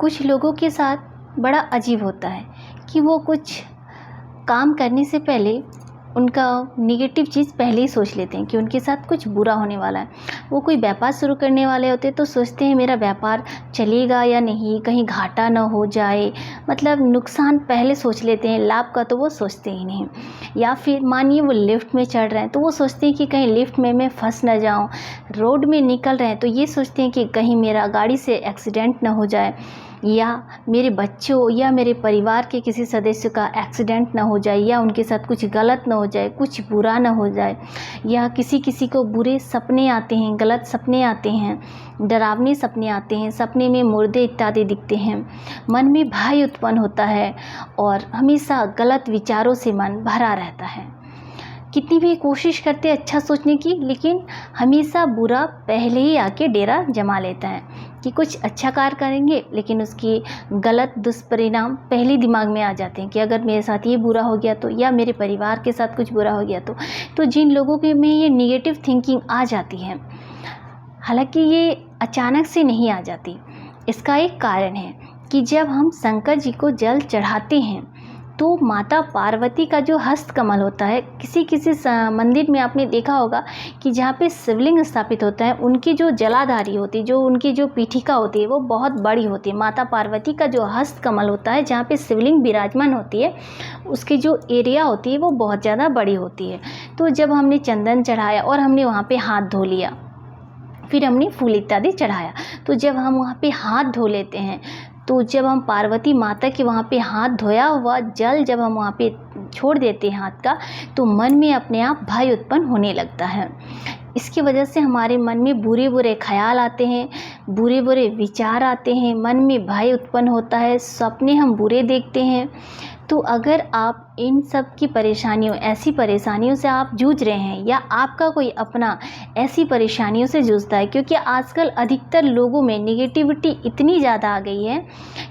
कुछ लोगों के साथ बड़ा अजीब होता है कि वो कुछ काम करने से पहले उनका नेगेटिव चीज़ पहले ही सोच लेते हैं कि उनके साथ कुछ बुरा होने वाला है। वो कोई व्यापार शुरू करने वाले होते हैं तो सोचते हैं मेरा व्यापार चलेगा या नहीं, कहीं घाटा ना हो जाए, मतलब नुकसान पहले सोच लेते हैं, लाभ का तो वो सोचते ही नहीं। या फिर मानिए वो लिफ्ट में चढ़ रहे हैं तो वो सोचते हैं कि कहीं लिफ्ट में मैं फंस ना जाऊँ। रोड में निकल रहे हैं तो ये सोचते हैं कि कहीं मेरा गाड़ी से एक्सीडेंट ना हो जाए, या मेरे बच्चों या मेरे परिवार के किसी सदस्य का एक्सीडेंट ना हो जाए, या उनके साथ कुछ गलत ना हो जाए, कुछ बुरा ना हो जाए। या किसी को बुरे सपने आते हैं, गलत सपने आते हैं, डरावने सपने आते हैं, सपने में मुर्दे इत्यादि दिखते हैं, मन में भय उत्पन्न होता है और हमेशा गलत विचारों से मन भरा रहता है। कितनी भी कोशिश करते हैं अच्छा सोचने की, लेकिन हमेशा बुरा पहले ही आके डेरा जमा लेता है कि कुछ अच्छा कार्य करेंगे लेकिन उसकी गलत दुष्परिणाम पहले दिमाग में आ जाते हैं कि अगर मेरे साथ ये बुरा हो गया तो, या मेरे परिवार के साथ कुछ बुरा हो गया तो जिन लोगों के में ये निगेटिव थिंकिंग आ जाती है, हालांकि ये अचानक से नहीं आ जाती। इसका एक कारण है कि जब हम शंकर जी को जल चढ़ाते हैं तो माता पार्वती का जो हस्त कमल होता है, किसी मंदिर में आपने देखा होगा कि जहाँ पे शिवलिंग स्थापित होता है, उनकी जो जलाधारी होती है, जो उनकी जो पीठिका होती है वो बहुत बड़ी होती है। माता पार्वती का जो हस्त कमल होता है जहाँ पे शिवलिंग विराजमान होती है, उसकी जो एरिया होती है वो बहुत ज़्यादा बड़ी होती है। तो जब हमने चंदन चढ़ाया और हमने वहाँ पर हाथ धो लिया, फिर हमने फूल इत्यादि चढ़ाया, तो जब हम वहाँ पे हाथ धो लेते हैं, तो जब हम पार्वती माता के वहाँ पे हाथ धोया हुआ जल जब हम वहाँ पे छोड़ देते हैं हाथ का, तो मन में अपने आप भय उत्पन्न होने लगता है। इसकी वजह से हमारे मन में बुरे बुरे ख्याल आते हैं, बुरे बुरे विचार आते हैं, मन में भय उत्पन्न होता है, सपने हम बुरे देखते हैं। तो अगर आप इन सब की ऐसी परेशानियों से आप जूझ रहे हैं, या आपका कोई अपना ऐसी परेशानियों से जूझता है, क्योंकि आजकल अधिकतर लोगों में नेगेटिविटी इतनी ज़्यादा आ गई है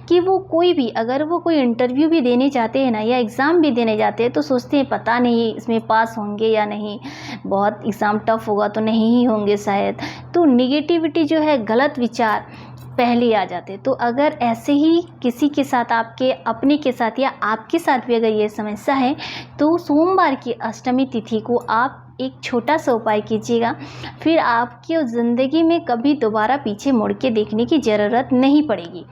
कि वो कोई भी, अगर वो कोई इंटरव्यू भी देने जाते हैं ना, या एग्ज़ाम भी देने जाते हैं, तो सोचते हैं पता नहीं इसमें पास होंगे या नहीं, बहुत एग्ज़ाम टफ होगा तो नहीं ही होंगे शायद। तो नेगेटिविटी जो है, गलत विचार पहले आ जाते। तो अगर ऐसे ही किसी के साथ, आपके अपने के साथ या आपके साथ भी अगर ये समस्या है, तो सोमवार की अष्टमी तिथि को आप एक छोटा सा उपाय कीजिएगा, फिर आपकी ज़िंदगी में कभी दोबारा पीछे मुड़ के देखने की ज़रूरत नहीं पड़ेगी।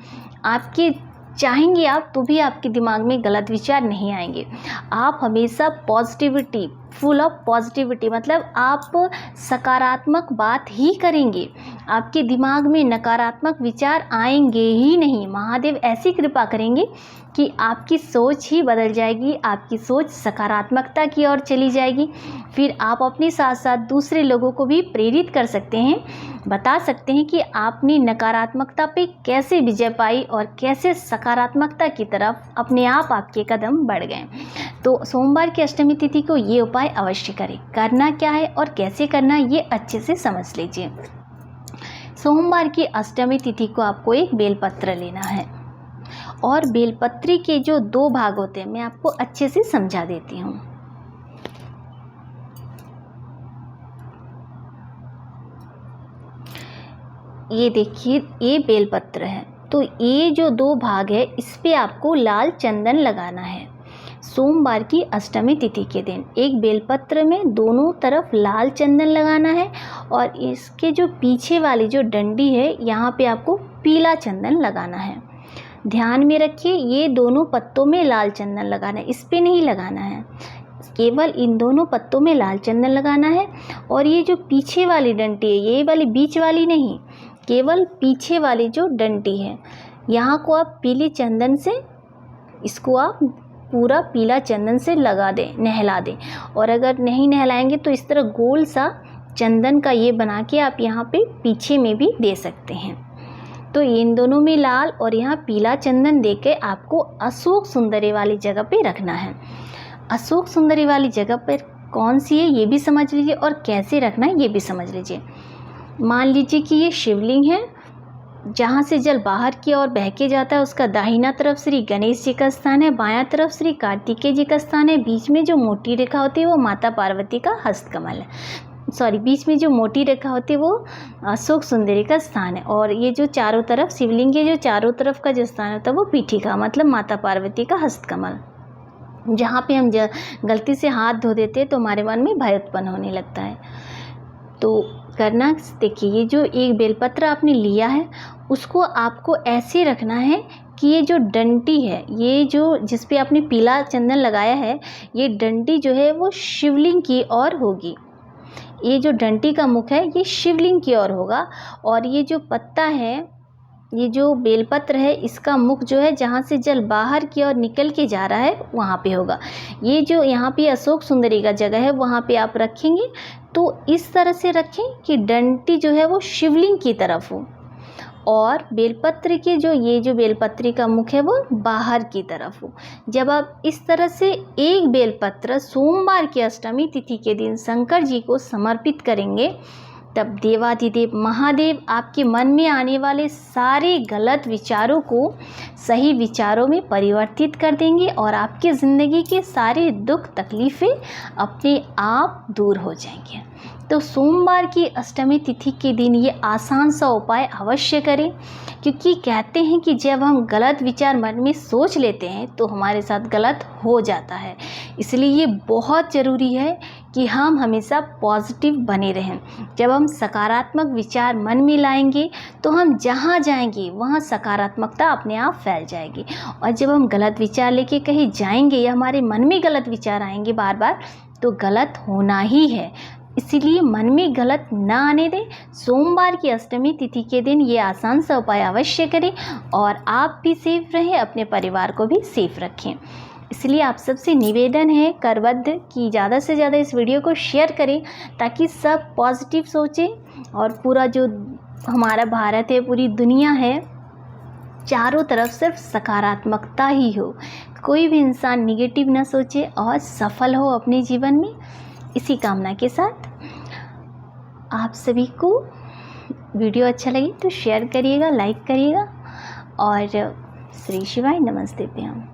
आपके चाहेंगे आप तो भी आपके दिमाग में गलत विचार नहीं आएंगे। आप हमेशा पॉजिटिविटी, फुल ऑफ पॉजिटिविटी, मतलब आप सकारात्मक बात ही करेंगे, आपके दिमाग में नकारात्मक विचार आएंगे ही नहीं। महादेव ऐसी कृपा करेंगे कि आपकी सोच ही बदल जाएगी, आपकी सोच सकारात्मकता की ओर चली जाएगी। फिर आप अपने साथ साथ दूसरे लोगों को भी प्रेरित कर सकते हैं, बता सकते हैं कि आपने नकारात्मकता पे कैसे विजय पाई और कैसे सकारात्मकता की तरफ अपने आप आपके कदम बढ़ गए। तो सोमवार की अष्टमी तिथि को ये उपाय अवश्य करें। करना क्या है और कैसे करना है ये अच्छे से समझ लीजिए। सोमवार की अष्टमी तिथि को आपको एक बेलपत्र लेना है, और बेलपत्री के जो 2 भाग होते हैं मैं आपको अच्छे से समझा देती हूँ। ये देखिए, ये बेलपत्र है, तो ये जो 2 भाग है इस पे आपको लाल चंदन लगाना है। सोमवार की अष्टमी तिथि के दिन एक बेलपत्र में दोनों तरफ लाल चंदन लगाना है, और इसके जो पीछे वाली जो डंडी है यहाँ पे आपको पीला चंदन लगाना है। ध्यान में रखिए, ये दोनों पत्तों में लाल चंदन लगाना है, इस पे नहीं लगाना है, केवल इन दोनों पत्तों में लाल चंदन लगाना है। और ये जो पीछे वाली डंडी है, ये वाली बीच वाली नहीं, केवल पीछे वाली जो डंडी है, यहाँ को आप पीले चंदन से, इसको आप पूरा पीला चंदन से लगा दें, नहला दें। और अगर नहीं नहलाएंगे तो इस तरह गोल सा चंदन का ये बना के आप यहाँ पे पीछे में भी दे सकते हैं। तो इन दोनों में लाल और यहाँ पीला चंदन देके आपको अशोक सुंदरी वाली जगह पे रखना है। अशोक सुंदरी वाली जगह पर कौन सी है ये भी समझ लीजिए, और कैसे रखना है ये भी समझ लीजिए। मान लीजिए कि ये शिवलिंग है, जहाँ से जल बाहर की ओर बह के जाता है, उसका दाहिना तरफ श्री गणेश जी का स्थान है, बायां तरफ श्री कार्तिकेय जी का स्थान है, बीच में जो मोटी रेखा होती है वो माता पार्वती का हस्त कमल है। सॉरी बीच में जो मोटी रेखा होती है वो अशोक सुंदरी का स्थान है, और ये जो चारों तरफ शिवलिंग के जो चारों तरफ का जो स्थान होता है वो पीठिका मतलब माता पार्वती का हस्तकमल। जहाँ पे हम गलती से हाथ धो देते हैं तो हमारे मन में भय उत्पन्न होने लगता है। तो करना देखिए, ये जो एक बेलपत्र आपने लिया है उसको आपको ऐसे रखना है कि ये जो डंडी है, ये जो जिस पे आपने पीला चंदन लगाया है, ये डंडी जो है वो शिवलिंग की ओर होगी। ये जो डंडी का मुख है ये शिवलिंग की ओर होगा, और ये जो पत्ता है, ये जो बेलपत्र है, इसका मुख जो है जहाँ से जल बाहर की ओर निकल के जा रहा है वहाँ पे होगा। ये जो यहाँ पे अशोक सुंदरी का जगह है वहाँ पे आप रखेंगे तो इस तरह से रखें कि डंडी जो है वो शिवलिंग की तरफ हो, और बेलपत्र के जो ये जो बेलपत्री का मुख है वो बाहर की तरफ हो। जब आप इस तरह से एक बेलपत्र सोमवार की अष्टमी तिथि के दिन शंकर जी को समर्पित करेंगे, तब देवाधिदेव महादेव आपके मन में आने वाले सारे गलत विचारों को सही विचारों में परिवर्तित कर देंगे, और आपकी ज़िंदगी के सारे दुख तकलीफ़ें अपने आप दूर हो जाएंगे। तो सोमवार की अष्टमी तिथि के दिन ये आसान सा उपाय अवश्य करें, क्योंकि कहते हैं कि जब हम गलत विचार मन में सोच लेते हैं तो हमारे साथ गलत हो जाता है। इसलिए ये बहुत ज़रूरी है कि हम हमेशा पॉजिटिव बने रहें। जब हम सकारात्मक विचार मन में लाएंगे तो हम जहाँ जाएंगे वहाँ सकारात्मकता अपने आप फैल जाएगी, और जब हम गलत विचार लेके कहीं जाएंगे या हमारे मन में गलत विचार आएंगे बार बार, तो गलत होना ही है। इसीलिए मन में गलत ना आने दें। सोमवार की अष्टमी तिथि के दिन ये आसान सा उपाय अवश्य करें, और आप भी सेफ रहें, अपने परिवार को भी सेफ रखें। इसलिए आप सबसे निवेदन है करबद्ध कि ज़्यादा से ज़्यादा इस वीडियो को शेयर करें, ताकि सब पॉजिटिव सोचें, और पूरा जो हमारा भारत है, पूरी दुनिया है, चारों तरफ सिर्फ सकारात्मकता ही हो। कोई भी इंसान निगेटिव ना सोचे और सफल हो अपने जीवन में। इसी कामना के साथ आप सभी को वीडियो अच्छा लगे तो शेयर करिएगा, लाइक करिएगा, और श्री शिवाय नमस्ते पे हम।